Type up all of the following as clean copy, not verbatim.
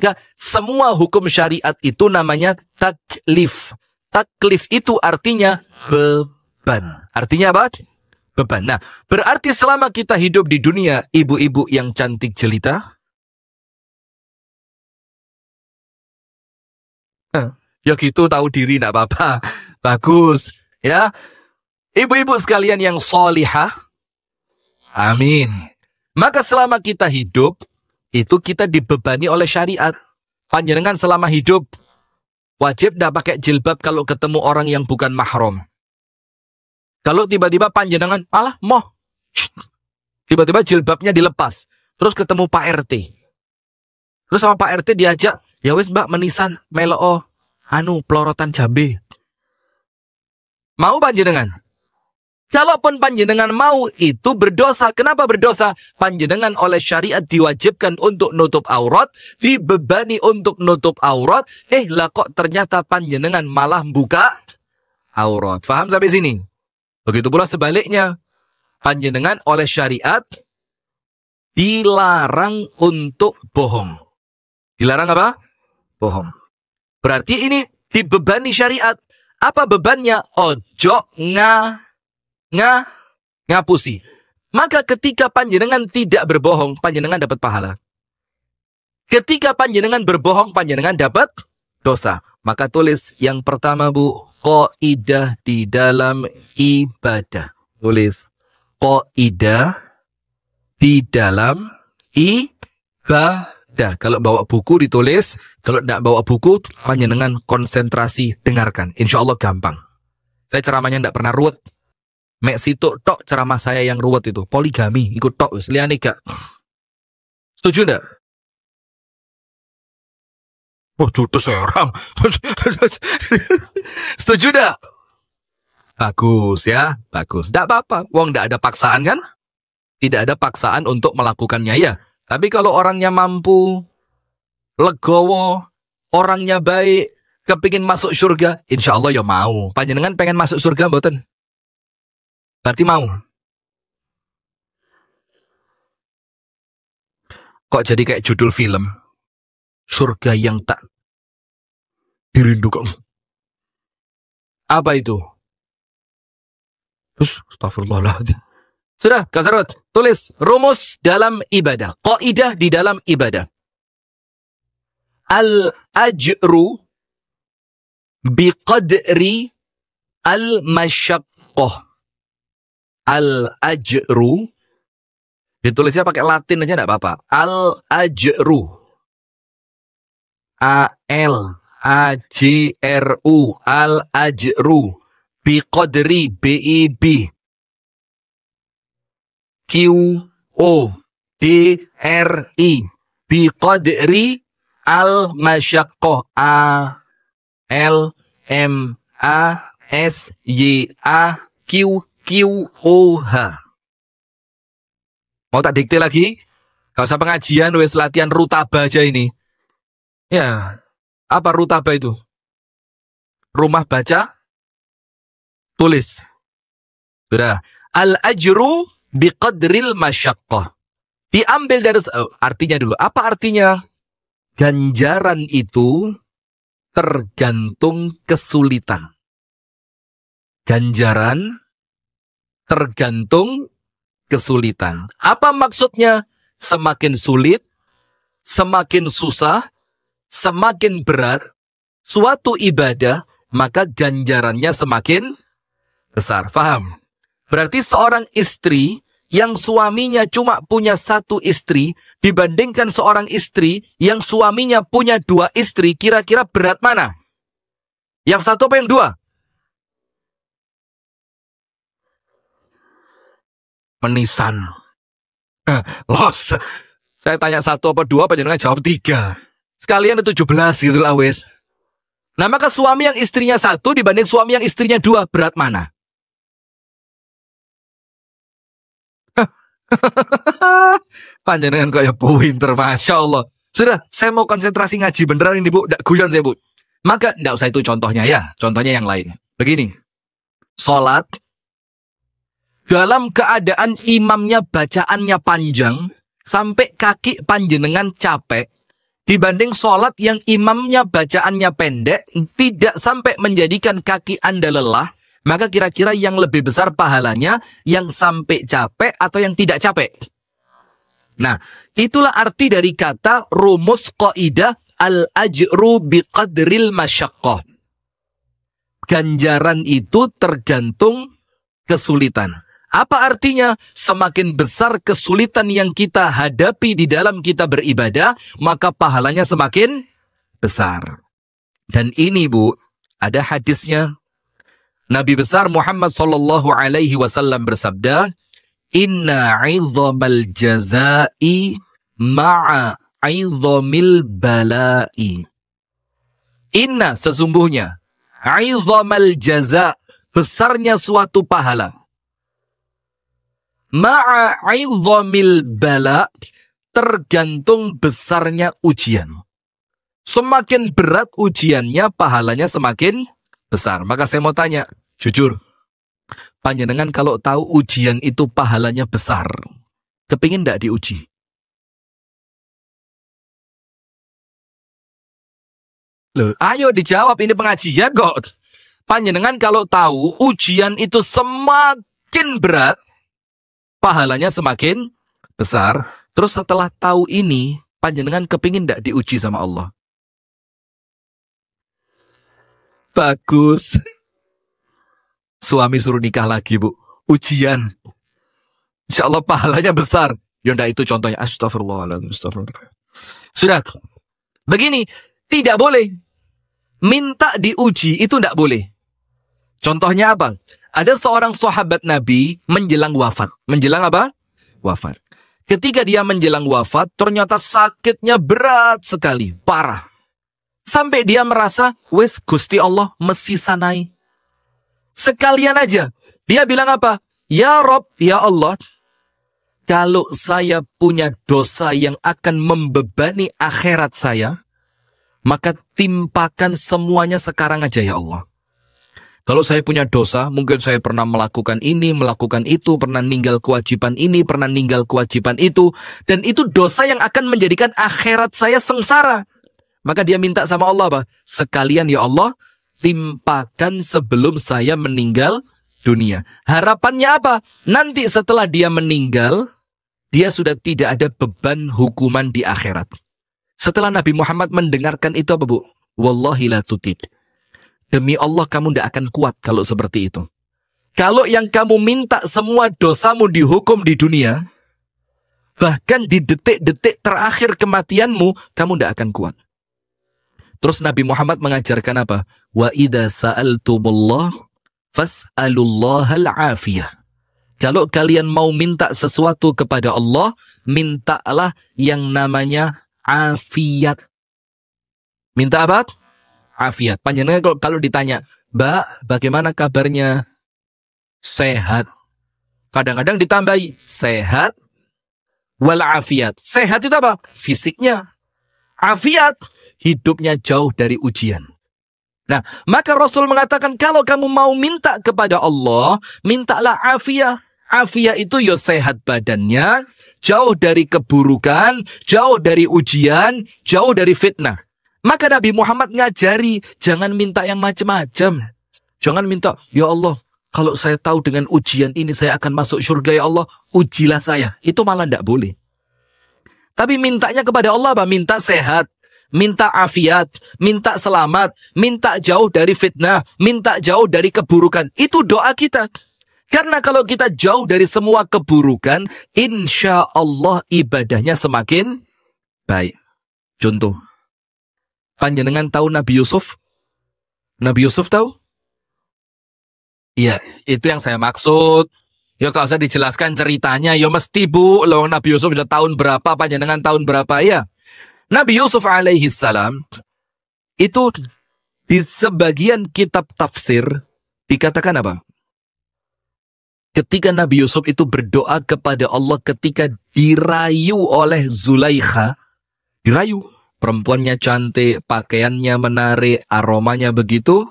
Maka semua hukum syariat itu namanya taklif. Taklif itu artinya beban. Artinya apa? Beban. Nah, berarti selama kita hidup di dunia, ibu-ibu yang cantik jelita, ya gitu, tahu diri, enggak apa-apa. Bagus, ya. Ibu-ibu sekalian yang solihah, amin. Maka selama kita hidup, itu kita dibebani oleh syariat. Panjenengan selama hidup, wajib enggak pakai jilbab kalau ketemu orang yang bukan mahram. Kalau tiba-tiba panjenengan, tiba-tiba jilbabnya dilepas. Terus ketemu Pak RT. Terus sama Pak RT diajak, ya wis mbak menisan, melo pelorotan jambe. Mau panjenengan? Kalaupun panjenengan mau, itu berdosa. Kenapa berdosa? Panjenengan oleh syariat diwajibkan untuk nutup aurat, dibebani untuk nutup aurat. Lah kok ternyata panjenengan malah buka aurat. Faham sampai sini? Begitu pula sebaliknya, panjenengan oleh syariat dilarang untuk bohong. Dilarang apa? Bohong. Berarti ini dibebani syariat. Apa bebannya? Ojo ngapusi. Maka ketika panjenengan tidak berbohong, panjenengan dapat pahala. Ketika panjenengan berbohong, panjenengan dapat dosa. Maka tulis yang pertama, Bu, qaidah di dalam ibadah. Tulis qaidah di dalam ibadah. Kalau bawa buku ditulis, kalau tidak bawa buku, panjenengan konsentrasi dengarkan. Insya Allah gampang. Saya ceramahnya tidak pernah ruwet. Mek situ tok ceramah saya yang ruwet itu. Poligami, ikut tok. Liane gak? Setuju enggak? Oh, judes orang. Setuju enggak? Bagus ya, bagus. Tidak apa-apa. Wong tidak ada paksaan kan? Tidak ada paksaan untuk melakukannya ya. Tapi kalau orangnya mampu, legowo, orangnya baik, kepingin masuk surga, insya Allah ya mau. Panjenengan pengen masuk surga, mboten? Berarti mau. Kok jadi kayak judul film? Surga yang tak dirindukan. Apa itu? Terus, astagfirullahaladzim. Sudah, Kasarut, tulis rumus dalam ibadah. Qaidah di dalam ibadah. Al-ajru biqadri al-masyaqqah. Al-ajru, ditulisnya pakai Latin aja enggak apa-apa. Al-ajru. A-L-A-J-R-U. Al-ajru. Biqadri. B-I-B. Q-O-D-R-I. Biqadri al-masyaqqah. A-L-M-A-S-Y-A-Q-Q-O-H. Mau tak dikte lagi? Gak usah pengajian, wes latihan rutaba aja ini. Ya, apa rutaba itu? Rumah baca, tulis. Sudah. Al-ajru biqadril masyaqqah. Diambil dari artinya dulu. Apa artinya? Ganjaran itu tergantung kesulitan. Ganjaran tergantung kesulitan. Apa maksudnya? Semakin sulit, semakin susah, semakin berat suatu ibadah, maka ganjarannya semakin besar. Faham? Berarti seorang istri yang suaminya cuma punya satu istri dibandingkan seorang istri yang suaminya punya dua istri, kira-kira berat mana? Yang satu apa yang dua? Menisan. Los. Saya tanya satu apa dua, panjenengan jawab tiga. Sekalian itu 17 gitu lah wes. Nah maka suami yang istrinya satu dibanding suami yang istrinya dua, berat mana? Panjenengan kayak pinter, Masya Allah. Sudah, saya mau konsentrasi ngaji beneran ini Bu, tidak guyon saya Bu. Maka tidak usah itu contohnya ya, contohnya yang lain. Begini, sholat dalam keadaan imamnya bacaannya panjang sampai kaki panjenengan capek, Dibanding sholat yang imamnya bacaannya pendek, tidak sampai menjadikan kaki Anda lelah, maka kira-kira yang lebih besar pahalanya, yang sampai capek atau yang tidak capek? Nah, itulah arti dari kata rumus qaidah al-ajru biqadril masyaqqah. Ganjaran itu tergantung kesulitan. Apa artinya? Semakin besar kesulitan yang kita hadapi di dalam kita beribadah, maka pahalanya semakin besar. Dan ini Bu, ada hadisnya. Nabi besar Muhammad sallallahu alaihi wasallam bersabda, "Inna 'idhamal jazai ma'a 'idhamil bala'i." Inna, sesungguhnya, 'idhamal jaza, besarnya suatu pahala, ma'a'idhamil bala, tergantung besarnya ujian. Semakin berat ujiannya, pahalanya semakin besar. Maka saya mau tanya, jujur, panjenengan kalau tahu ujian itu pahalanya besar, kepingin enggak diuji? Loh, ayo dijawab, ini pengajian kok. Panjenengan kalau tahu ujian itu semakin berat, pahalanya semakin besar. Terus setelah tahu ini, panjenengan kepingin tidak diuji sama Allah? Bagus. Suami suruh nikah lagi, Bu. Ujian. Insya Allah pahalanya besar. Yonda itu contohnya. Astagfirullahaladzim. Sudah. Begini, tidak boleh. Minta diuji itu tidak boleh. Contohnya apa? Ada seorang sahabat Nabi menjelang wafat. Menjelang apa? Wafat. Ketika dia menjelang wafat, ternyata sakitnya berat sekali. Parah. Sampai dia merasa, wes Gusti Allah mesti sanai. Sekalian aja. Dia bilang apa? Ya Rob, ya Allah, kalau saya punya dosa yang akan membebani akhirat saya, maka timpakan semuanya sekarang aja ya Allah. Kalau saya punya dosa, mungkin saya pernah melakukan ini, melakukan itu, pernah ninggal kewajiban ini, pernah ninggal kewajiban itu. Dan itu dosa yang akan menjadikan akhirat saya sengsara. Maka dia minta sama Allah apa? Sekalian ya Allah, timpakan sebelum saya meninggal dunia. Harapannya apa? Nanti setelah dia meninggal, dia sudah tidak ada beban hukuman di akhirat. Setelah Nabi Muhammad mendengarkan itu apa Bu? Wallahi la tutib. Demi Allah kamu tidak akan kuat kalau seperti itu. Kalau yang kamu minta semua dosamu dihukum di dunia, bahkan di detik-detik terakhir kematianmu, kamu tidak akan kuat. Terus Nabi Muhammad mengajarkan apa? Wa idza sa'altumullah fas'alullahal afiyah. Kalau kalian mau minta sesuatu kepada Allah, mintalah yang namanya afiat. Minta apa? Afiat. Panjenengan kalau ditanya, Mbak, bagaimana kabarnya? Sehat. Kadang-kadang ditambahi, sehat wal afiat. Sehat itu apa? Fisiknya. Afiat, hidupnya jauh dari ujian. Nah, maka Rasul mengatakan, kalau kamu mau minta kepada Allah, mintalah afiat. Afiat itu ya sehat badannya, jauh dari keburukan, jauh dari ujian, jauh dari fitnah. Maka Nabi Muhammad ngajari, jangan minta yang macam-macam. Jangan minta, ya Allah, kalau saya tahu dengan ujian ini saya akan masuk surga ya Allah, ujilah saya. Itu malah tidak boleh. Tapi mintanya kepada Allah apa? Minta sehat, minta afiat, minta selamat, minta jauh dari fitnah, minta jauh dari keburukan. Itu doa kita. Karena kalau kita jauh dari semua keburukan, insya Allah ibadahnya semakin baik. Contoh. Panjenengan tahu Nabi Yusuf? Nabi Yusuf tahu? Iya, itu yang saya maksud. Ya kalau saya dijelaskan ceritanya, ya mesti Bu. Loh, Nabi Yusuf sudah tahun berapa, panjenengan tahun berapa ya? Nabi Yusuf alaihi salam itu di sebagian kitab tafsir dikatakan apa? Ketika Nabi Yusuf itu berdoa kepada Allah ketika dirayu oleh Zulaikha, dirayu. Perempuannya cantik, pakaiannya menarik, aromanya begitu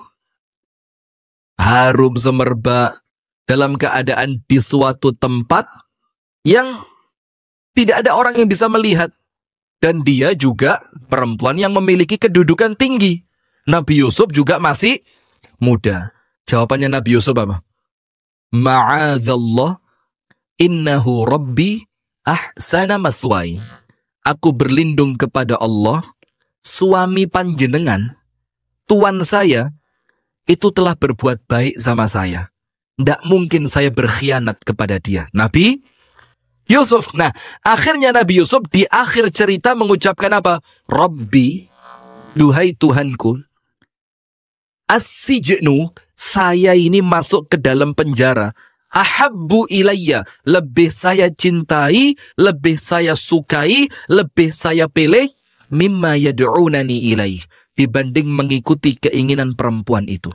harum semerbak, dalam keadaan di suatu tempat yang tidak ada orang yang bisa melihat. Dan dia juga perempuan yang memiliki kedudukan tinggi. Nabi Yusuf juga masih muda. Jawabannya Nabi Yusuf apa? Ma'adzallah innahu rabbi ahsana mathwai. Aku berlindung kepada Allah, suami panjenengan, tuan saya, itu telah berbuat baik sama saya. Tidak mungkin saya berkhianat kepada dia. Nabi Yusuf. Nah, akhirnya Nabi Yusuf di akhir cerita mengucapkan apa? Rabbi, duhai Tuhanku, as-sijnu, saya ini masuk ke dalam penjara. Ahabbu ilayya, lebih saya cintai, lebih saya sukai, lebih saya pilih, mimma yad'unani ilaih, dibanding mengikuti keinginan perempuan itu.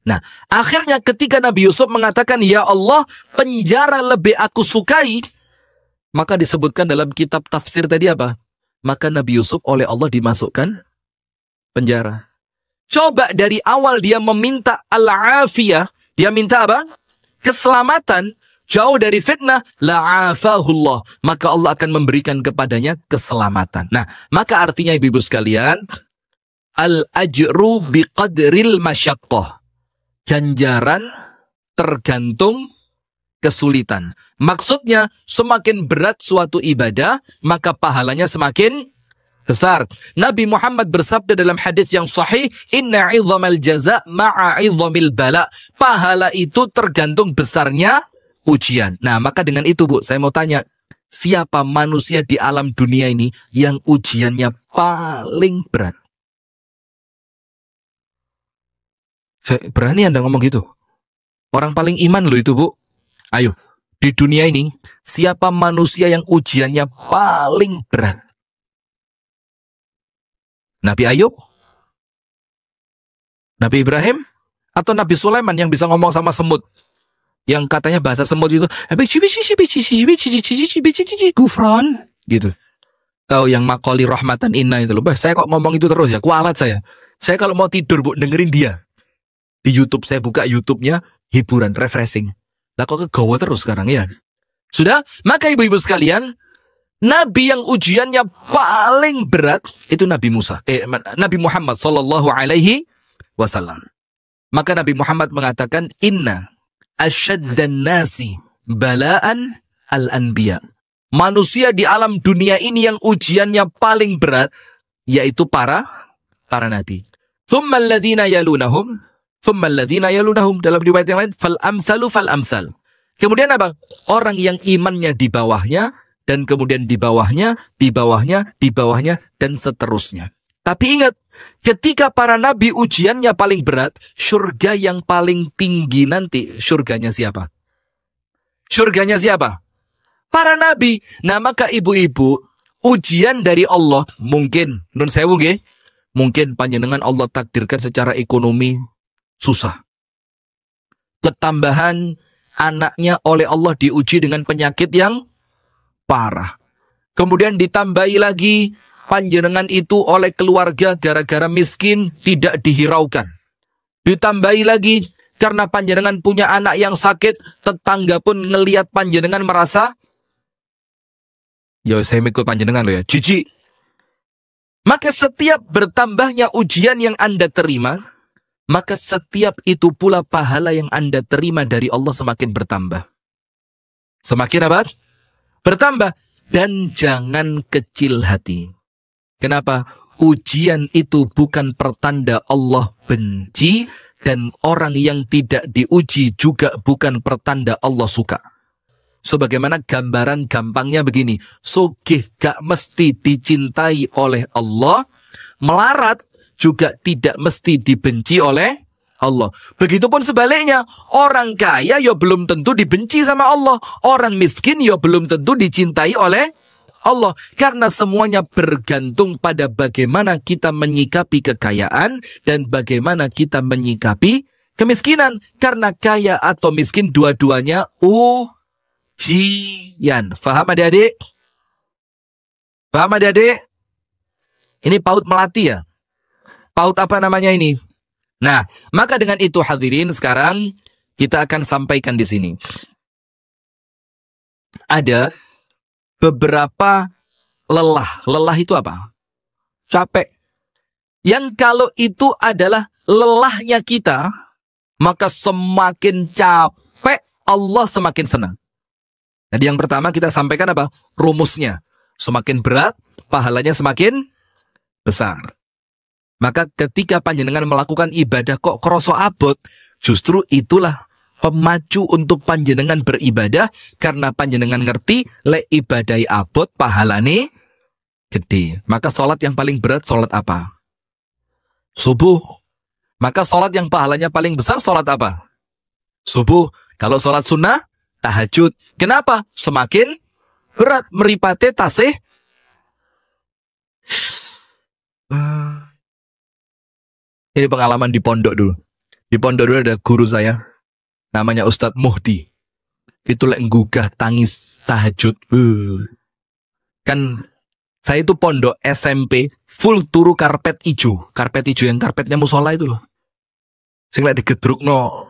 Nah, akhirnya ketika Nabi Yusuf mengatakan, ya Allah, penjara lebih aku sukai, maka disebutkan dalam kitab tafsir tadi apa? Maka Nabi Yusuf oleh Allah dimasukkan penjara. Coba dari awal dia meminta al-afiyah, dia minta apa? Keselamatan, jauh dari fitnah, la'afahullah, maka Allah akan memberikan kepadanya keselamatan. Nah, maka artinya ibu-ibu sekalian, al-ajru biqadril masyaqqah, ganjaran tergantung kesulitan. Maksudnya, semakin berat suatu ibadah, maka pahalanya semakin besar. Nabi Muhammad bersabda dalam hadis yang sahih, inna 'idhamal jaza ma'a 'idhamil bala. Pahala itu tergantung besarnya ujian. Nah, maka dengan itu, Bu, saya mau tanya, siapa manusia di alam dunia ini yang ujiannya paling berat? Berani Anda ngomong gitu? Orang paling iman loh itu, Bu. Ayo, di dunia ini, siapa manusia yang ujiannya paling berat? Nabi Ayub? Nabi Ibrahim? Atau Nabi Sulaiman yang bisa ngomong sama semut? Yang katanya bahasa semut itu, gufron, gitu. Tahu yang makoli rahmatan inna itu loh. Saya kok ngomong itu terus ya, kualat saya. Saya kalau mau tidur, Bu, dengerin dia. Di YouTube, saya buka YouTube-nya, hiburan, refreshing. Lah kok kegawa terus sekarang ya? Sudah? Maka ibu-ibu sekalian, Nabi yang ujiannya paling berat, itu Nabi Nabi Muhammad Sallallahu Alaihi Wasallam. Maka Nabi Muhammad mengatakan, inna asyaddan nasi balaan al-anbiya. Manusia di alam dunia ini yang ujiannya paling berat, yaitu para nabi. Thumma alladhina yalunahum, dalam riwayat yang lain, fal amthalu fal amthal. Kemudian apa? Orang yang imannya di bawahnya, dan kemudian di bawahnya, di bawahnya, di bawahnya, dan seterusnya. Tapi ingat, ketika para nabi ujiannya paling berat, surga yang paling tinggi nanti, surganya siapa? Surganya siapa? Para nabi. Nah, maka ibu-ibu, ujian dari Allah, mungkin, nun sewu nggih, mungkin panjenengan Allah takdirkan secara ekonomi susah. Ketambahan anaknya oleh Allah diuji dengan penyakit yang parah. Kemudian ditambahi lagi, panjenengan itu oleh keluarga gara-gara miskin tidak dihiraukan. Ditambahi lagi, karena panjenengan punya anak yang sakit, tetangga pun ngelihat panjenengan merasa, ya saya ikut panjenengan loh ya, jijik. Maka setiap bertambahnya ujian yang Anda terima, maka setiap itu pula pahala yang Anda terima dari Allah semakin bertambah. Semakin apa? Bertambah. Dan jangan kecil hati. Kenapa? Ujian itu bukan pertanda Allah benci, dan orang yang tidak diuji juga bukan pertanda Allah suka. Sebagaimana gambaran gampangnya begini, sugih gak mesti dicintai oleh Allah, melarat juga tidak mesti dibenci oleh Allah. Begitupun sebaliknya, orang kaya ya belum tentu dibenci sama Allah, orang miskin ya belum tentu dicintai oleh Allah. Karena semuanya bergantung pada bagaimana kita menyikapi kekayaan dan bagaimana kita menyikapi kemiskinan. Karena kaya atau miskin dua-duanya ujian. Faham adik-adik? Paham adik-adik? Ini PAUD Melati ya? PAUD apa namanya ini? Nah, maka dengan itu hadirin sekarang kita akan sampaikan di sini. Ada beberapa lelah. Lelah itu apa? Capek. Yang kalau itu adalah lelahnya kita, maka semakin capek Allah semakin senang. Jadi yang pertama kita sampaikan apa? Rumusnya. Semakin berat, pahalanya semakin besar. Maka ketika panjenengan melakukan ibadah kok kroso abot, justru itulah pemacu untuk panjenengan beribadah, karena panjenengan ngerti lek ibadai abot pahalane gede. Maka sholat yang paling berat sholat apa? Subuh. Maka sholat yang pahalanya paling besar sholat apa? Subuh. Kalau sholat sunnah, tahajud. Kenapa? Semakin berat meripate tasih. Ini pengalaman di pondok dulu. Di pondok dulu ada guru saya, namanya Ustadz Muhdi. Itu lek gugah tangis tahajud. Kan saya itu pondok SMP full turu karpet ijo. Karpet ijo yang karpetnya musola itu loh. Sing lek digedrukno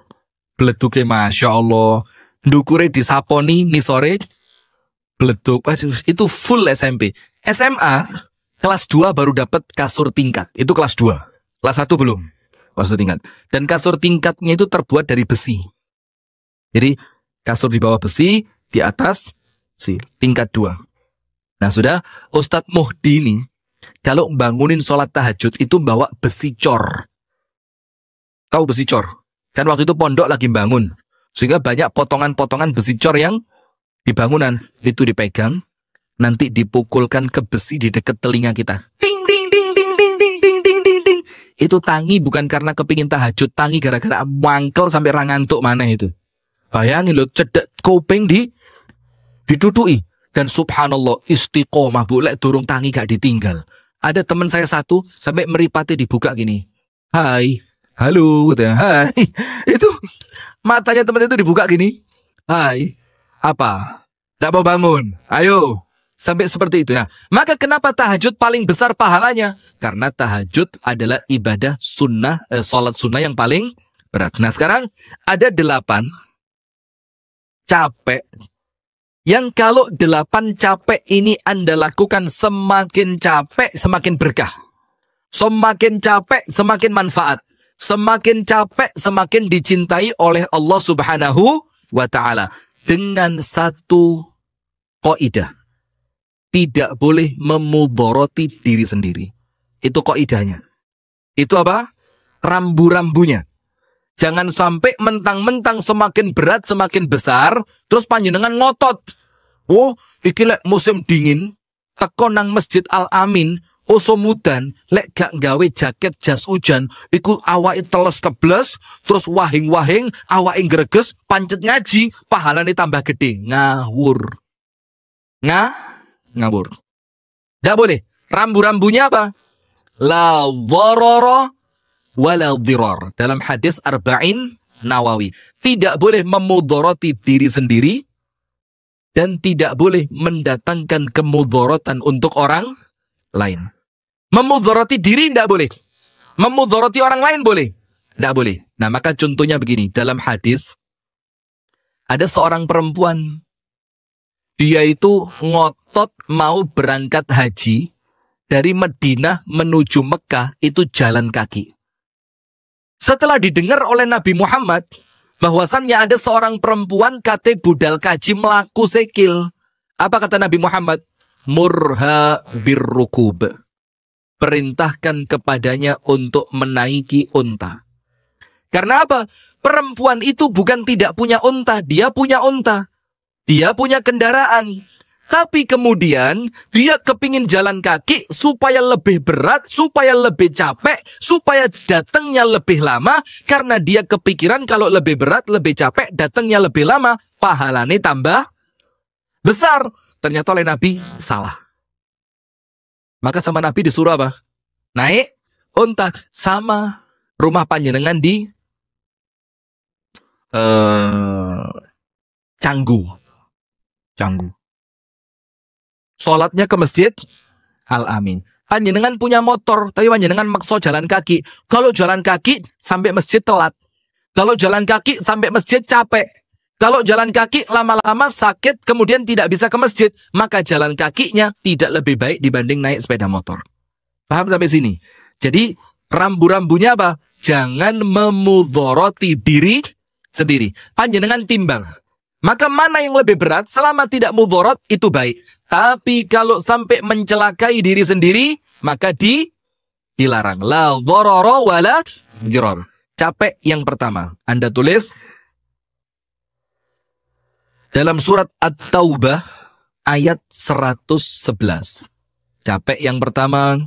bleduke Masya Allah. Ndukure disaponi nisore bleduk. Aduh, itu full SMP. SMA kelas 2 baru dapat kasur tingkat. Itu kelas 2. Kelas 1 belum. Kasur tingkat. Dan kasur tingkatnya itu terbuat dari besi. Jadi kasur di bawah besi, di atas tingkat 2. Nah sudah, Ustadz Muhdi ini kalau bangunin sholat tahajud itu bawa besi cor. Tahu besi cor? Kan waktu itu pondok lagi bangun. Sehingga banyak potongan-potongan besi cor yang di bangunan. Itu dipegang, nanti dipukulkan ke besi di dekat telinga kita. Ding, ding, ding, ding, ding, ding, ding, ding, ding, ding. Itu tangi bukan karena kepingin tahajud, tangi gara-gara mangkel sampai rangantuk mana itu. Bayangin loh, cedek kuping ditutui. Dan subhanallah istiqomah boleh durung tangi gak ditinggal. Ada teman saya satu sampai meripati dibuka gini. Hai, halo, hai. Itu matanya teman itu dibuka gini. Hai, apa? Gak mau bangun? Ayo. Sampai seperti itu ya. Maka kenapa tahajud paling besar pahalanya? Karena tahajud adalah ibadah sunnah, sholat sunnah yang paling berat. Nah sekarang ada 8 capek. Yang kalau 8 capek ini Anda lakukan, semakin capek semakin berkah. Semakin capek semakin manfaat. Semakin capek semakin dicintai oleh Allah Subhanahu wa ta'ala. Dengan satu kaidah. Tidak boleh memudoroti diri sendiri. Itu kaidahnya. Itu apa? Rambu-rambunya. Jangan sampai mentang-mentang semakin berat semakin besar, terus panjenengan ngotot. Oh, iki lek musim dingin, teko nang Masjid Al-Amin, osomudan, lek gak gawe jaket jas hujan, iku awake teles kebles, terus wahing-wahing, awake greges, pancet ngaji, pahalane tambah gede. Ngawur. Ngawur. Nggak boleh. Rambu-rambunya apa? La dharara wala dhirar. Dalam hadis Arba'in Nawawi. Tidak boleh memudoroti diri sendiri dan tidak boleh mendatangkan kemudorotan untuk orang lain. Memudoroti diri tidak boleh. Memudoroti orang lain boleh. Tidak boleh. Nah maka contohnya begini. Dalam hadis ada seorang perempuan. Dia itu ngotot mau berangkat haji dari Madinah menuju Mekah, itu jalan kaki. Setelah didengar oleh Nabi Muhammad bahwasannya ada seorang perempuan kate budal kaji melaku sekil. Apa kata Nabi Muhammad? Murha birrukub. Perintahkan kepadanya untuk menaiki unta. Karena apa? Perempuan itu bukan tidak punya unta, dia punya unta. Dia punya kendaraan. Tapi kemudian dia kepingin jalan kaki supaya lebih berat, supaya lebih capek, supaya datangnya lebih lama. Karena dia kepikiran kalau lebih berat, lebih capek, datangnya lebih lama, pahalanya tambah besar. Ternyata oleh Nabi salah. Maka sama Nabi disuruh apa? Naik unta. Sama rumah panjenengan di Canggu. Sholatnya ke Masjid Al-Amin. Panjenengan punya motor, tapi panjenengan maksa jalan kaki. Kalau jalan kaki sampai masjid telat. Kalau jalan kaki sampai masjid capek. Kalau jalan kaki lama-lama sakit kemudian tidak bisa ke masjid, maka jalan kakinya tidak lebih baik dibanding naik sepeda motor. Paham sampai sini? Jadi rambu-rambunya apa? Jangan memudoroti diri sendiri. Panjenengan timbang. Maka mana yang lebih berat? Selama tidak mudorot itu baik. Tapi kalau sampai mencelakai diri sendiri, maka dilarang. La dharara wala dirar. Capek yang pertama. Anda tulis dalam surat At-Taubah ayat 111. Capek yang pertama,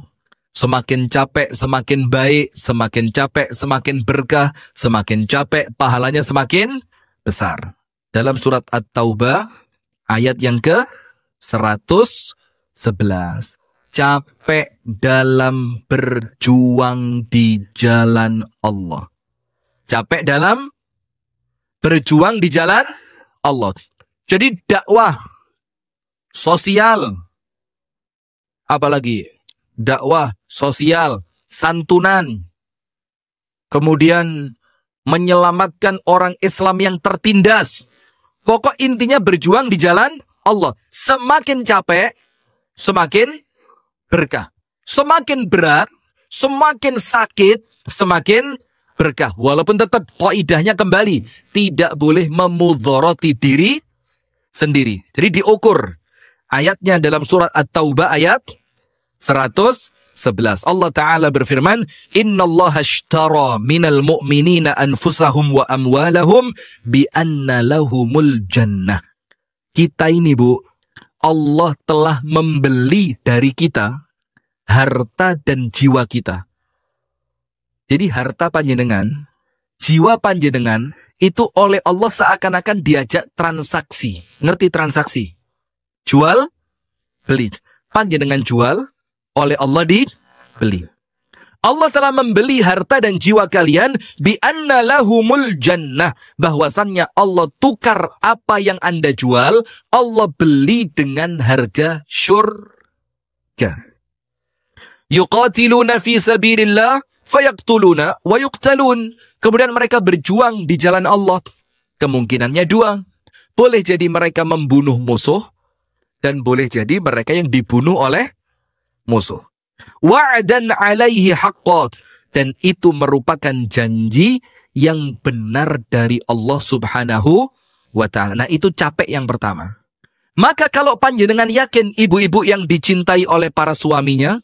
semakin capek semakin baik, semakin capek semakin berkah, semakin capek pahalanya semakin besar. Dalam surat At-Taubah ayat yang ke-111. Capek dalam berjuang di jalan Allah. Capek dalam berjuang di jalan Allah. Jadi dakwah sosial, apalagi dakwah sosial, santunan, kemudian menyelamatkan orang Islam yang tertindas. Pokok intinya berjuang di jalan Allah. Semakin capek, semakin berkah. Semakin berat, semakin sakit, semakin berkah. Walaupun tetap qaidahnya kembali, tidak boleh memudoroti diri sendiri. Jadi diukur. Ayatnya dalam surat At-Taubah ayat 111. Allah Ta'ala berfirman, Innallaha ashtara minal mu'minina anfusahum wa amwalahum bi anna lahumul jannah. Kita ini, Bu, Allah telah membeli dari kita harta dan jiwa kita. Jadi harta panjenengan, jiwa panjenengan itu oleh Allah seakan-akan diajak transaksi. Ngerti transaksi? Jual, beli. Panjenengan jual, oleh Allah dibeli. Allah telah membeli harta dan jiwa kalian bi anna lahumul jannah. Bahwasannya Allah tukar apa yang Anda jual, Allah beli dengan harga syurga. Yuqatiluna fi sabilillah fayaqtuluna wa yuqtalun. Kemudian mereka berjuang di jalan Allah. Kemungkinannya dua. Boleh jadi mereka membunuh musuh, dan boleh jadi mereka yang dibunuh oleh musuh. Wa'dan alaihi haqqan. Dan itu merupakan janji yang benar dari Allah Subhanahu wa ta'ala. Nah, itu capek yang pertama. Maka kalau panjenengan yakin ibu-ibu yang dicintai oleh para suaminya,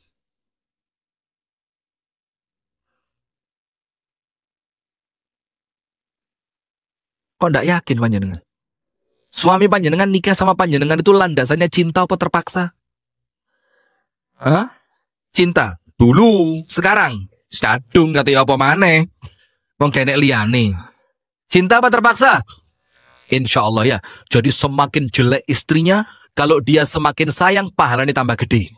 kok enggak yakin panjenengan? Suami panjenengan nikah sama panjenengan itu landasannya cinta apa terpaksa? Hah? Cinta. Dulu, sekarang. Sadung katanya apa maneh. Wong kene liyane. Cinta apa terpaksa? Insya Allah ya. Jadi semakin jelek istrinya, kalau dia semakin sayang, pahalanya tambah gede.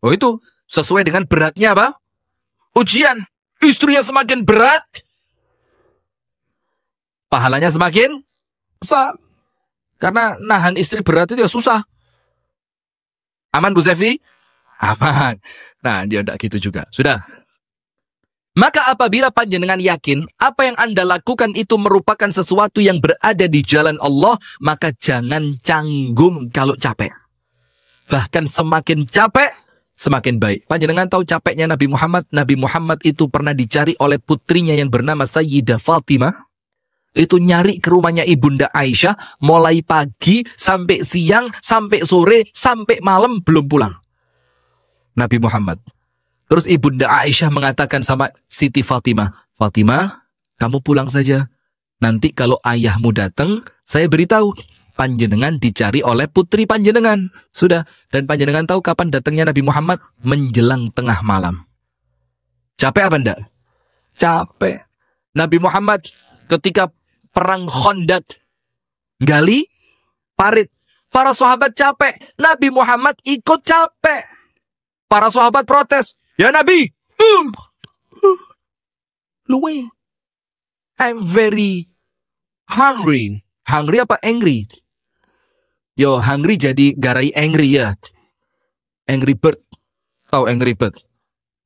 Oh itu, sesuai dengan beratnya apa? Ujian. Istrinya semakin berat, pahalanya semakin besar. Karena nahan istri berat itu ya susah. Aman Bu Zefi? Aman. Nah dia tidak gitu juga. Sudah. Maka apabila panjenengan yakin apa yang Anda lakukan itu merupakan sesuatu yang berada di jalan Allah, maka jangan canggung kalau capek. Bahkan semakin capek, semakin baik. Panjenengan tahu capeknya Nabi Muhammad? Nabi Muhammad itu pernah dicari oleh putrinya yang bernama Sayyidah Fatimah. Itu nyari ke rumahnya Ibunda Aisyah, mulai pagi, sampai siang, sampai sore, sampai malam, belum pulang. Nabi Muhammad. Terus Ibunda Aisyah mengatakan sama Siti Fatimah, Fatimah, kamu pulang saja. Nanti kalau ayahmu datang, saya beritahu, panjenengan dicari oleh putri panjenengan. Sudah. Dan panjenengan tahu kapan datangnya Nabi Muhammad? Menjelang tengah malam. Capek apa enggak? Capek. Nabi Muhammad ketika perang Khandaq, gali parit. Para sahabat capek. Nabi Muhammad ikut capek. Para sahabat protes. Ya Nabi. Luwe. I'm very hungry. Hungry apa angry? Yo, hungry jadi garai angry ya. Angry bird. Tahu angry bird?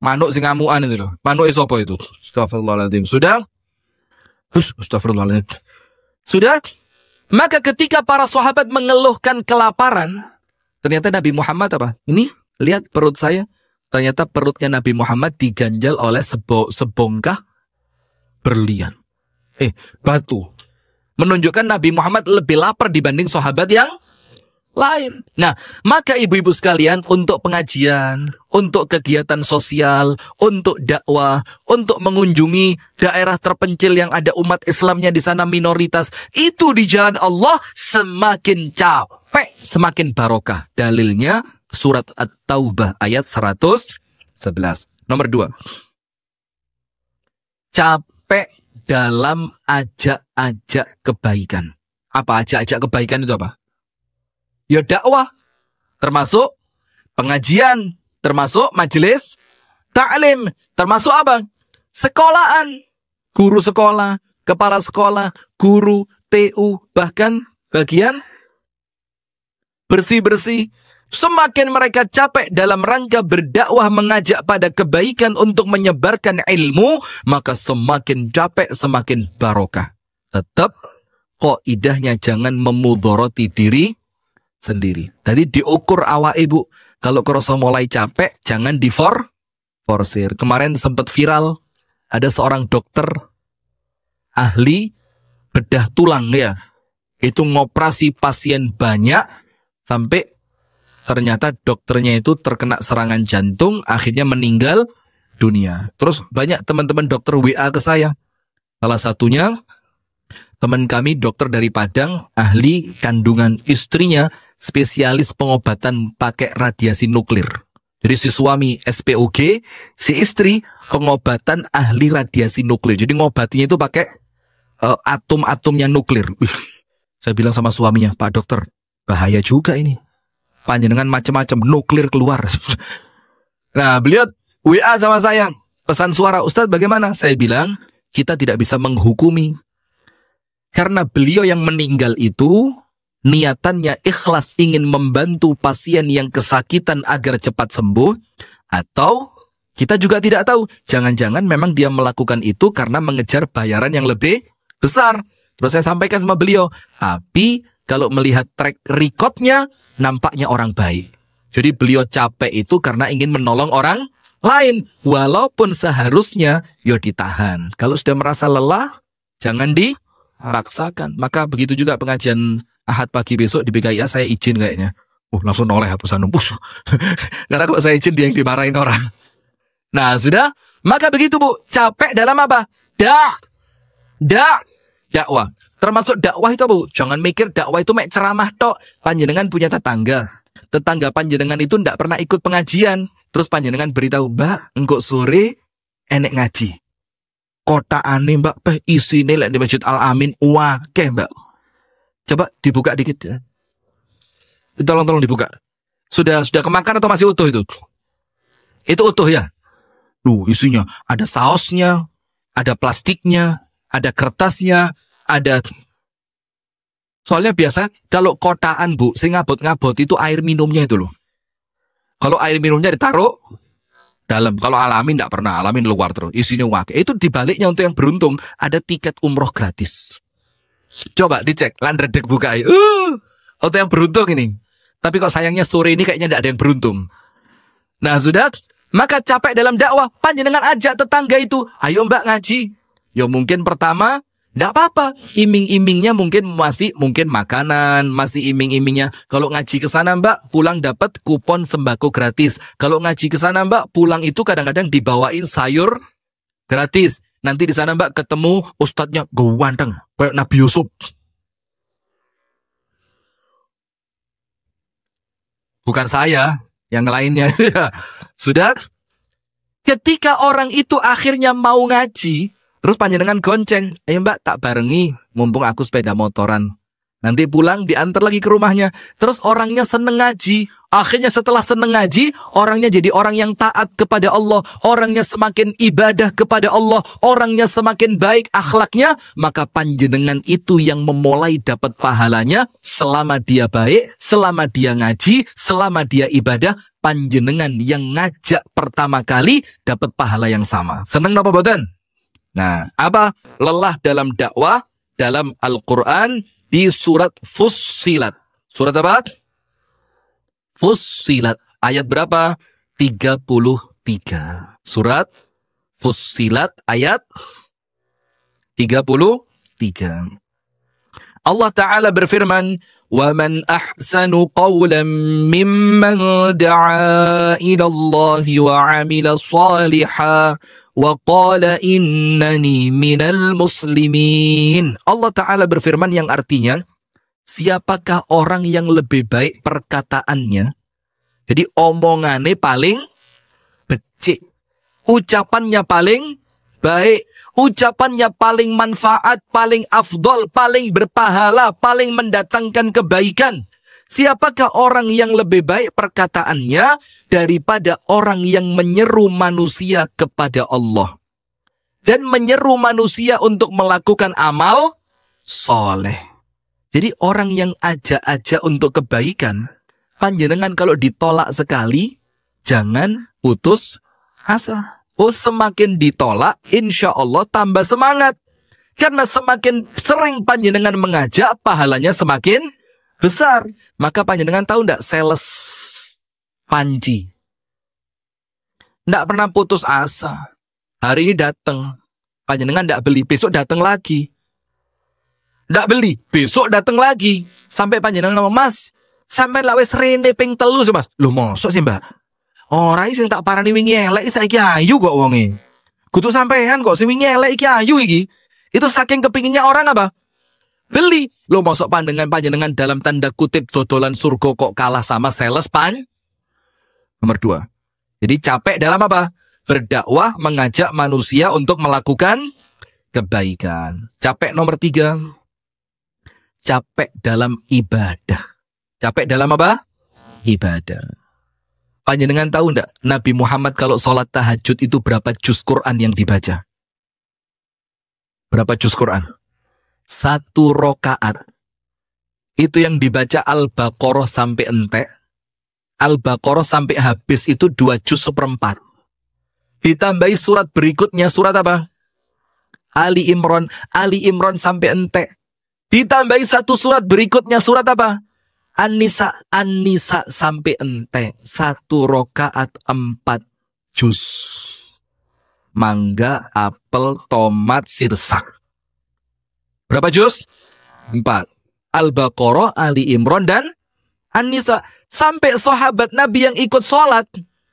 Manuk sing ngamukan itu loh. Manuk sapa itu? Astagfirullahaladzim. Sudah? Astagfirullahaladzim. Sudah? Maka ketika para sahabat mengeluhkan kelaparan, ternyata Nabi Muhammad apa? Ini, lihat perut saya. Ternyata perutnya Nabi Muhammad diganjal oleh sebongkah berlian. Batu. Menunjukkan Nabi Muhammad lebih lapar dibanding sahabat yang lain. Nah, maka ibu-ibu sekalian, untuk pengajian, untuk kegiatan sosial, untuk dakwah, untuk mengunjungi daerah terpencil yang ada umat Islamnya di sana minoritas, itu di jalan Allah semakin capek, semakin barokah. Dalilnya surat At-Taubah ayat 111. Nomor 2. Capek dalam ajak-ajak kebaikan. Apa ajak-ajak kebaikan itu apa? Ya dakwah, termasuk pengajian, termasuk majelis ta'lim, termasuk apa? Sekolahan, guru sekolah, kepala sekolah, guru, TU, bahkan bagian bersih-bersih. Semakin mereka capek dalam rangka berdakwah mengajak pada kebaikan untuk menyebarkan ilmu, maka semakin capek, semakin barokah. Tetap kaidahnya jangan memudharati diri sendiri. Tadi diukur awak ibu. Kalau kerasa mulai capek, jangan diforsir. Kemarin sempat viral, ada seorang dokter ahli bedah tulang ya. Itu ngoperasi pasien banyak, sampai ternyata dokternya itu terkena serangan jantung, akhirnya meninggal dunia. Terus banyak teman-teman dokter WA ke saya. Salah satunya teman kami dokter dari Padang, ahli kandungan, istrinya spesialis pengobatan pakai radiasi nuklir. Jadi si suami SPOG, si istri pengobatan ahli radiasi nuklir. Jadi ngobatinya itu pakai atom-atomnya nuklir. Saya bilang sama suaminya, Pak dokter, bahaya juga ini. Panjenengan macam-macam nuklir keluar. Nah, beliau WA sama saya, pesan suara, Ustadz bagaimana? Saya bilang, kita tidak bisa menghukumi. Karena beliau yang meninggal itu niatannya ikhlas ingin membantu pasien yang kesakitan agar cepat sembuh, atau kita juga tidak tahu, jangan-jangan memang dia melakukan itu karena mengejar bayaran yang lebih besar. Terus saya sampaikan sama beliau, tapi kalau melihat track recordnya nampaknya orang baik. Jadi beliau capek itu karena ingin menolong orang lain, walaupun seharusnya ya ditahan. Kalau sudah merasa lelah, jangan dipaksakan. Maka begitu juga pengajian Ahad pagi besok di BKIA saya izin kayaknya. Langsung noleh hapusan numpus. Karena kalau saya izin dia yang dimarahin orang. Nah sudah, maka begitu Bu, capek dalam apa? Dakwah. Termasuk dakwah itu Bu, jangan mikir dakwah itu mek ceramah tok. Panjenengan punya tetangga. Tetangga panjenengan itu ndak pernah ikut pengajian. Terus panjenengan beritahu, Mbak, engkau sore enek ngaji. Kota aneh Mbak, isine lek di Masjid Al Amin wakeh Mbak. Coba dibuka dikit ya. Tolong dibuka. Sudah kemakan atau masih utuh itu? Itu utuh ya. Isinya ada sausnya, ada plastiknya, ada kertasnya, ada. Soalnya biasa kalau kotaan Bu, sing ngabot-ngabot itu air minumnya itu loh. Kalau air minumnya ditaruh dalam, kalau Alamin tidak pernah, Alamin luar terus. Isinya wakil. Itu dibaliknya untuk yang beruntung ada tiket umroh gratis. Coba dicek, landredek buka. Untuk yang beruntung ini. Tapi kok sayangnya sore ini kayaknya tidak ada yang beruntung. Nah sudah, maka capek dalam dakwah, panjenengan ajak tetangga itu, ayo Mbak ngaji. Ya mungkin pertama, tidak apa-apa. Iming-imingnya mungkin makanan, masih iming-imingnya. Kalau ngaji ke sana Mbak, pulang dapat kupon sembako gratis. Kalau ngaji ke sana Mbak, pulang itu kadang-kadang dibawain sayur gratis. Nanti di sana Mbak ketemu ustadznya ganteng, kayak Nabi Yusuf. Bukan saya, yang lainnya. Sudah, ketika orang itu akhirnya mau ngaji, terus panjenengan gonceng, ayo Mbak tak barengi, mumpung aku sepeda motoran. Nanti pulang diantar lagi ke rumahnya. Terus orangnya seneng ngaji. Akhirnya setelah seneng ngaji, orangnya jadi orang yang taat kepada Allah. Orangnya semakin ibadah kepada Allah. Orangnya semakin baik akhlaknya. Maka panjenengan itu yang memulai dapat pahalanya. Selama dia baik, selama dia ngaji, selama dia ibadah, panjenengan yang ngajak pertama kali dapat pahala yang sama. Seneng apa boten? Nah, apa? Lelah dalam dakwah, dalam Al-Quran di surat Fussilat. Surat apa? Fussilat. Ayat berapa? 33. Surat Fussilat ayat 33. Allah Ta'ala berfirman, وَمَنْ أَحْسَنُ قَوْلًا مِّمَّنْ دَعَا إِلَى اللَّهِ وَعَمِلَ صَالِحًا وَقَالَ إِنَّنِي مِنَ الْمُسْلِمِينَ. Allah Ta'ala berfirman yang artinya, siapakah orang yang lebih baik perkataannya? Jadi omongannya paling becik, ucapannya paling baik, ucapannya paling manfaat, paling afdol, paling berpahala, paling mendatangkan kebaikan. Siapakah orang yang lebih baik perkataannya daripada orang yang menyeru manusia kepada Allah dan menyeru manusia untuk melakukan amal soleh. Jadi orang yang ajak-ajak untuk kebaikan, panjenengan kalau ditolak sekali, jangan putus asa. Oh, semakin ditolak, insya Allah tambah semangat. Karena semakin sering panjenengan mengajak, pahalanya semakin besar. Maka panjenengan tahu enggak sales panci? Enggak pernah putus asa. Hari ini datang, panjenengan enggak beli, besok datang lagi. Enggak beli, besok datang lagi. Sampai panjenengan ngomong, Mas, sampai lawes rene ping telu sih Mas. Loh mosok sih Mbak? Orang sing tak parani wingi elek saiki ayu kok wonge. Kudu sampean kok sing wingi elek iki ayu iki. Itu saking kepinginnya orang apa? Beli. Lo masuk panjenengan dalam tanda kutip dodolan surga kok kalah sama sales pan? Nomor 2. Jadi capek dalam apa? Berdakwah, mengajak manusia untuk melakukan kebaikan. Capek nomor 3. Capek dalam ibadah. Capek dalam apa? Ibadah. Panjenengan tahu enggak, Nabi Muhammad kalau sholat tahajud itu berapa juz Quran yang dibaca? Berapa juz Quran? 1 rakaat. Itu yang dibaca Al-Baqarah sampai entek. Al-Baqarah sampai habis itu 2 juz 1/4. Ditambahi surat berikutnya, surat apa? Ali Imran. Ali Imran sampai entek. Ditambahi 1 surat berikutnya, surat apa? An-Nisa. An-Nisa sampai entek. 1 rakaat 4 juz. Mangga, apel, tomat, sirsak. Berapa juz? 4. Al-Baqarah, Ali Imran, dan An-Nisa. Sampai sahabat Nabi yang ikut sholat.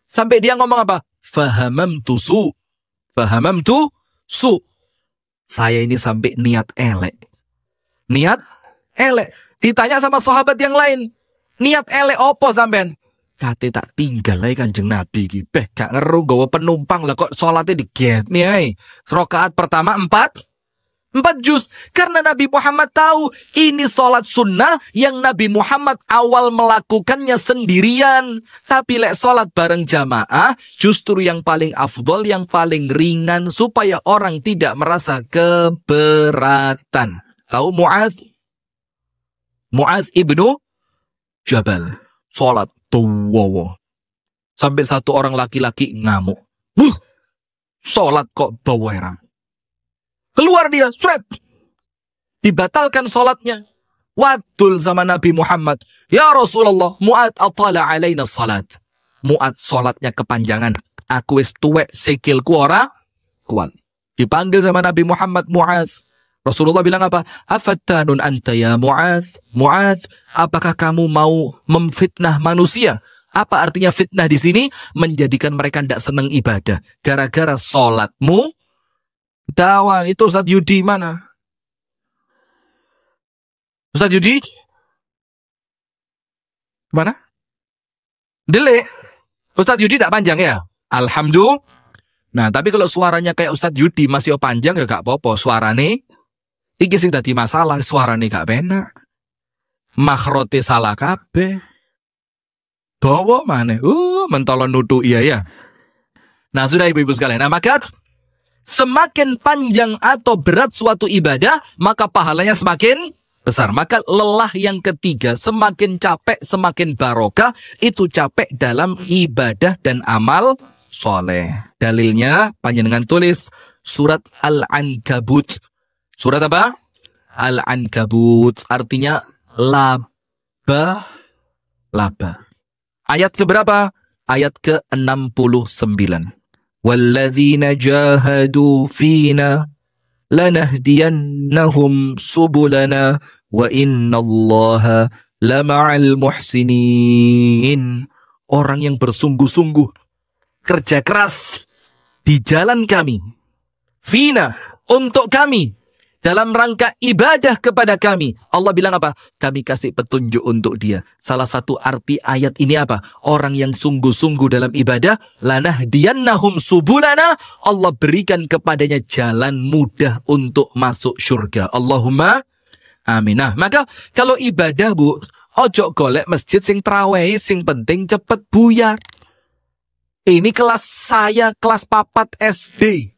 Sampai dia ngomong apa? Fahamamtu su. Fahamamtu su. Saya ini sampai niat elek. Niat elek. Ditanya sama sahabat yang lain, niat elek opo sampean? Kate tak tinggal lagi Kanjeng Nabi iki. Beh, gak ngeru gawa penumpang lah kok salatnya diget nih ay. Rakaat pertama 4 juz. Karena Nabi Muhammad tahu ini salat sunnah yang Nabi Muhammad awal melakukannya sendirian. Tapi lek salat bareng jamaah justru yang paling afdol, yang paling ringan supaya orang tidak merasa keberatan. Tahu Mu'adz ibnu Jabal sholat tuwawa sampai 1 orang laki-laki ngamuk. Sholat kok dawa. Keluar dia, sret. Dibatalkan sholatnya. Wadul sama Nabi Muhammad. Ya Rasulullah, Mu'adz atala alaina salat. Mu'adz sholatnya kepanjangan. Aku wis tuwek sikilku ora kuat. Dipanggil sama Nabi Muhammad, Mu'adz. Rasulullah bilang apa? Afattanun anta ya Mu'adz. Mu'adz, apakah kamu mau memfitnah manusia? Apa artinya fitnah di sini? Menjadikan mereka tidak senang ibadah. Gara-gara sholatmu. Dawan, itu Ustadz Yudi mana? Ustadz Yudi? Mana? Dele. Ustadz Yudi tidak panjang ya? Alhamdulillah. Nah, tapi kalau suaranya kayak Ustadz Yudi masih panjang ya gak apa-apa. Suarane iki sing dadi masalah, suarane gak penak. Makhrote salah kabeh. Dawa maneh. Mentolon nutu iya ya. Nah, sudah ibu-ibu sekalian. Nah, maka semakin panjang atau berat suatu ibadah, maka pahalanya semakin besar. Maka lelah yang ketiga, semakin capek, semakin barokah, itu capek dalam ibadah dan amal soleh. Dalilnya, panjenengan tulis surat Al-Ankabut. Surat apa? Al-Ankabut artinya laba. Ayat keberapa? Ayat ke-69. Walladzina jahadu fina lanahdiyannahum subulana wa innallaha lama'al muhsinin. Orang yang bersungguh-sungguh kerja keras di jalan kami, fina, untuk kami, dalam rangka ibadah kepada kami. Allah bilang apa? Kami kasih petunjuk untuk dia. Salah satu arti ayat ini apa? Orang yang sungguh-sungguh dalam ibadah, lanahdiyannahum subulana, Allah berikan kepadanya jalan mudah untuk masuk surga. Allahumma amin. Nah, maka kalau ibadah, Bu, ojo golek masjid sing traweh, sing penting cepet buyar. Ini kelas saya, kelas 4 SD.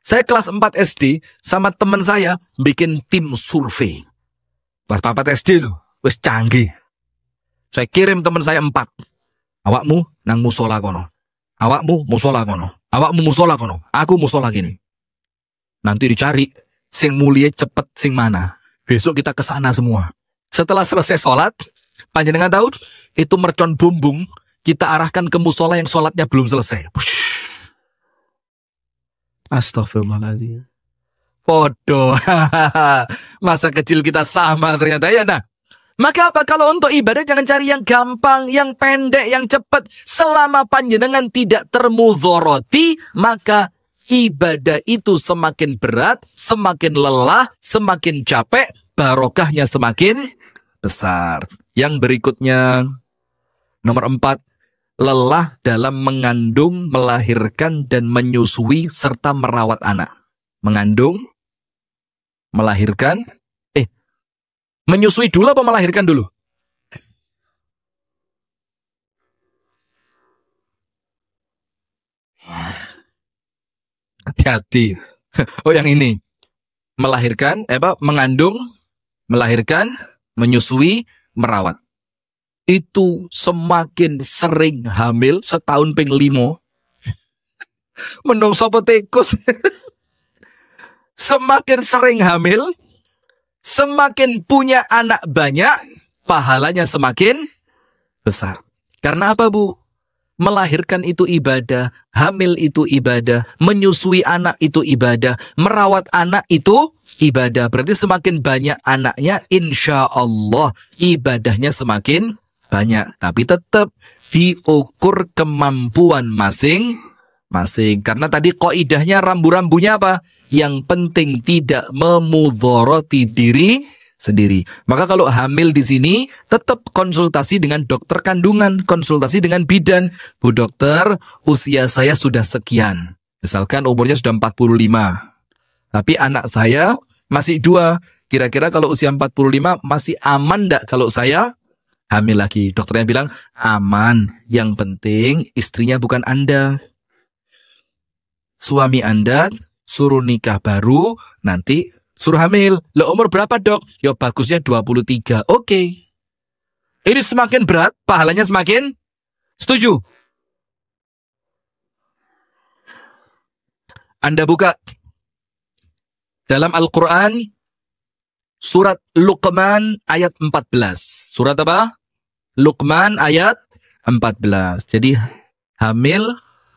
Saya kelas 4 SD sama teman saya bikin tim survei. Kelas 4 SD loh, wis canggih. Saya kirim teman saya 4. Awakmu nang musola kono. Awakmu musola kono. Awakmu musola kono. Aku musola gini. Nanti dicari sing mulia cepet sing mana. Besok kita ke sana semua. Setelah selesai sholat, panjenengan tahu itu mercon bumbung kita arahkan ke musola yang sholatnya belum selesai. Astagfirullahaladzim. Podo. Masa kecil kita sama ternyata ya. Nah, maka apa? Kalau untuk ibadah jangan cari yang gampang, yang pendek, yang cepat. Selama panjenengan tidak termudhoroti, maka ibadah itu semakin berat, semakin lelah, semakin capek, barokahnya semakin besar. Yang berikutnya, nomor 4. Lelah dalam mengandung, melahirkan, dan menyusui, serta merawat anak. Mengandung, melahirkan, menyusui dulu apa melahirkan dulu? Hati-hati. Oh, yang ini. Melahirkan, mengandung, melahirkan, menyusui, merawat. Itu semakin sering hamil, setahun ping 5. Menungso tikus. Semakin sering hamil, semakin punya anak banyak, pahalanya semakin besar. Karena apa, Bu? Melahirkan itu ibadah, hamil itu ibadah, menyusui anak itu ibadah, merawat anak itu ibadah. Berarti semakin banyak anaknya, insya Allah ibadahnya semakin banyak. Tapi tetap diukur kemampuan masing-masing. Karena tadi kaidahnya rambu-rambunya apa? Yang penting tidak memudharati diri sendiri. Maka kalau hamil di sini tetap konsultasi dengan dokter kandungan, konsultasi dengan bidan. Bu dokter, usia saya sudah sekian. Misalkan umurnya sudah 45. Tapi anak saya masih 2. Kira-kira kalau usia 45 masih aman enggak kalau saya hamil lagi? Dokternya bilang aman. Yang penting istrinya bukan Anda. Suami Anda suruh nikah baru, nanti suruh hamil. Lo umur berapa, Dok? Ya bagusnya 23. Oke. Ini semakin berat, pahalanya semakin. Setuju? Anda buka dalam Al-Quran surat Luqman ayat 14. Surat apa? Luqman ayat 14. Jadi hamil,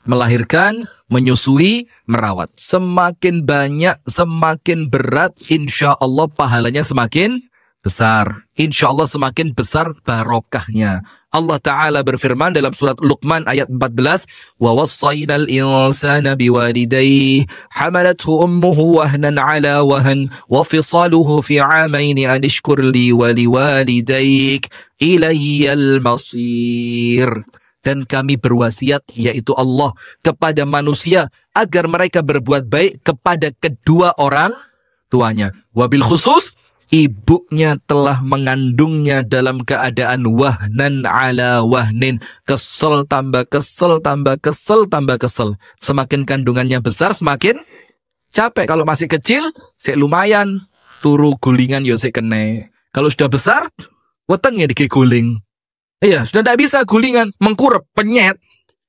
melahirkan, menyusui, merawat. Semakin banyak, semakin berat, insya Allah pahalanya semakin besar. Insya Allah semakin besar barokahnya. Allah Ta'ala berfirman dalam surat Luqman ayat 14. وَوَصَّيْنَا الْإِنسَانَ بِوَالِدَيْهِ حَمَلَتْهُ أُمُّهُ وَهْنًا عَلَى وَهْنٍ وَفِصَالُهُ فِي عَامَيْنِ أَنِ اشْكُرْ لِي وَلِوَالِدَيْكَ إِلَيَّ الْمَصِيرُ. Dan kami berwasiat, yaitu Allah, kepada manusia agar mereka berbuat baik kepada kedua orang tuanya. Wabil khusus, ibunya telah mengandungnya dalam keadaan wahnan ala wahnin. Kesel tambah kesel, tambah kesel, tambah kesel. Semakin kandungannya besar, semakin capek. Kalau masih kecil, lumayan. Turu gulingan, yosek kene. Kalau sudah besar, wetengnya dikeguling. Iya, sudah tidak bisa gulingan, mengkurep, penyet.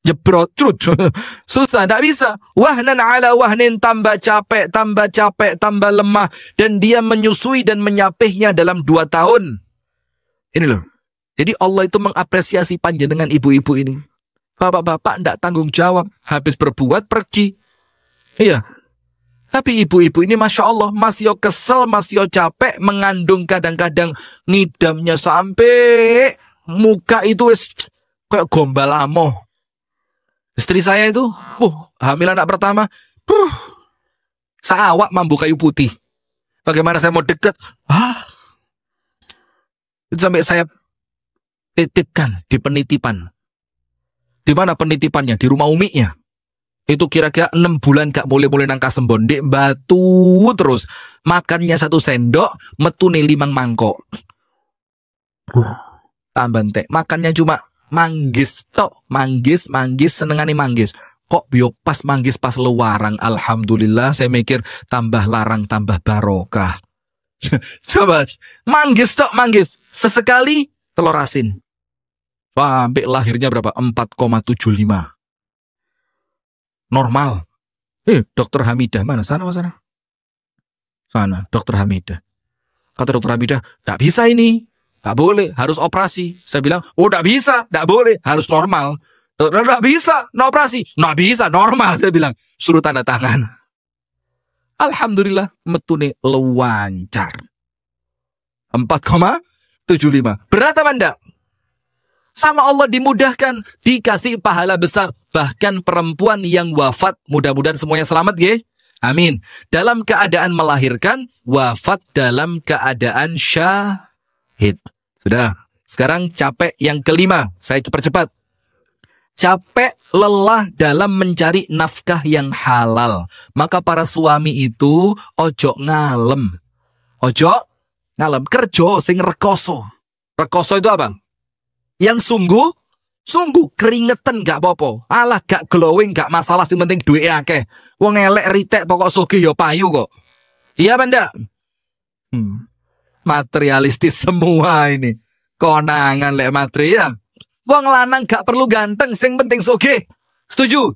jebrot, crut. Susah, tidak bisa. Wahnan ala wahnin, tambah capek, tambah lemah. Dan dia menyusui dan menyapihnya dalam 2 tahun. Ini loh. Jadi Allah itu mengapresiasi panjenengan ibu-ibu ini. Bapak-bapak tidak tanggung jawab. Habis berbuat, pergi. Iya. Tapi ibu-ibu ini Masya Allah, masih kesel, masih capek, mengandung kadang-kadang ngidamnya sampai muka itu kayak gombal amoh. Istri saya itu, hamil anak pertama, seawak mambu kayu putih. Bagaimana saya mau deket? Itu sampai saya titipkan di penitipan. Di mana penitipannya? Di rumah uminya. Itu kira-kira 6 bulan gak boleh nangka sembondek, batu terus. Makannya 1 sendok, metune 5 mangkok. Tambah entek. Makannya cuma manggis tok, manggis, senengane manggis. Kok bio pas manggis pas luarang. Alhamdulillah, saya mikir tambah larang tambah barokah. Coba manggis tok, manggis. Sesekali telur asin. Sampai lahirnya berapa? 4,75. Normal. Dokter Hamidah mana? Sana. Sana, Dokter Hamidah. Kata Dokter Hamidah, tak bisa ini. Tak boleh, harus operasi. Saya bilang, tak bisa, tak boleh, harus normal. Tak bisa, no operasi. Nggak bisa, normal. Saya bilang, suruh tanda tangan. Alhamdulillah, metune lancar. 4,75. Berat apa enggak? Sama Allah dimudahkan, dikasih pahala besar. Bahkan perempuan yang wafat, mudah-mudahan semuanya selamat, ya. Amin. Dalam keadaan melahirkan, wafat dalam keadaan syahid. Sudah. Sekarang capek yang kelima. Saya cepat-cepat. Capek, lelah dalam mencari nafkah yang halal. Maka para suami itu ojo ngalem. Ojo ngalem. Kerja sing rekoso. Rekoso itu apa? Yang sungguh keringetan gak apa-apa. Alah gak glowing gak masalah, sing penting duit akeh. Wong elek ritek pokok sugih ya payu kok. Iya benda. Materialistis semua ini. Konangan lek material. Wong lanang gak perlu ganteng, sing penting sugih. Setuju?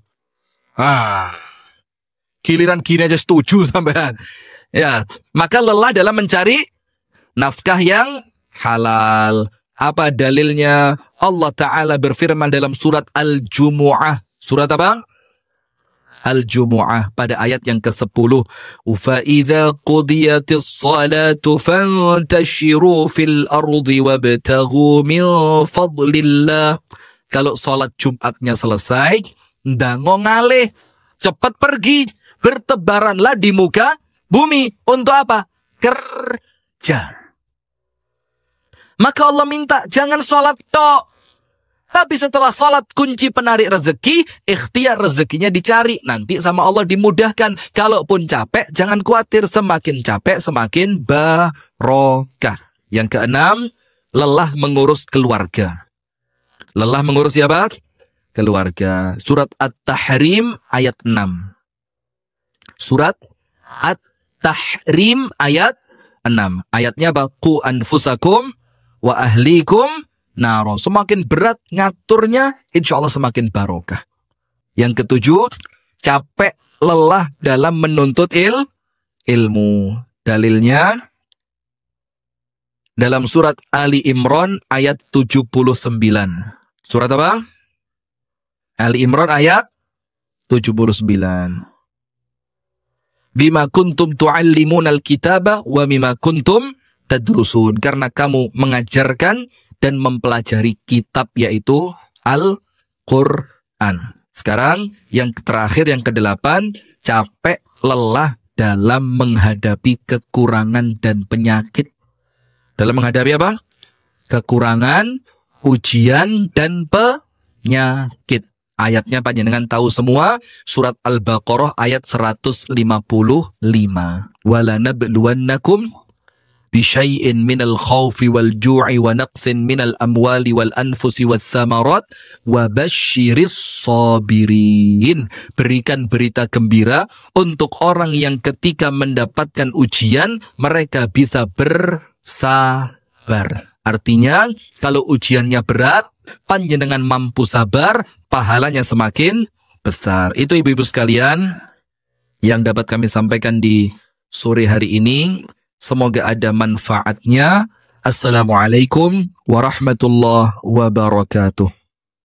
Giliran gini aja setuju sampean. Ya, maka lelah dalam mencari nafkah yang halal. Apa dalilnya? Allah Ta'ala berfirman dalam surat Al-Jumu'ah. Surat apa? Al-Jumu'ah pada ayat yang ke-10. فَإِذَا قُضِيَتِ الصَّلَاةُ فَانْتَشِرُوا فِي الْأَرْضِ وَابْتَغُوا مِنْ فَضْلِ اللَّهِ. Kalau sholat Jumatnya selesai, ndango ngalih, cepat pergi, bertebaranlah di muka bumi. Untuk apa? Kerja. Maka Allah minta, jangan sholat tok. Tapi setelah sholat, kunci penarik rezeki, ikhtiar rezekinya dicari. Nanti sama Allah dimudahkan. Kalaupun capek, jangan khawatir. Semakin capek, semakin barokah. Yang keenam, lelah mengurus keluarga. Lelah mengurus siapa? Keluarga. Surat At-Tahrim ayat 6. Surat At-Tahrim ayat 6. Ayatnya apa? Qu anfusakum wa ahlikum naro. Semakin berat ngaturnya, insya Allah semakin barokah. Yang ketujuh, capek lelah dalam menuntut ilmu. Dalilnya dalam surat Ali Imran ayat 79. Surat apa? Ali Imran ayat 79. Bima kuntum tu'allimunal kitaba wa bima kuntum tadrusun. Karena kamu mengajarkan dan mempelajari kitab, yaitu Al-Quran. Sekarang yang terakhir, yang ke-8, capek lelah dalam menghadapi kekurangan dan penyakit. Dalam menghadapi apa? Kekurangan, ujian, dan penyakit. Ayatnya panjenengan tahu semua, surat Al-Baqarah ayat 155. Walanabluwannakum bisyai'in minal khawfi wal ju'i wa naqsin minal amwali wal anfusi wal thamarat wa basyiris sabirin. Berikan berita gembira untuk orang yang ketika mendapatkan ujian mereka bisa bersabar. Artinya kalau ujiannya berat, panjenengan mampu sabar, pahalanya semakin besar. Itu ibu-ibu sekalian yang dapat kami sampaikan di sore hari ini. Semoga ada manfaatnya. Assalamualaikum warahmatullahi wabarakatuh.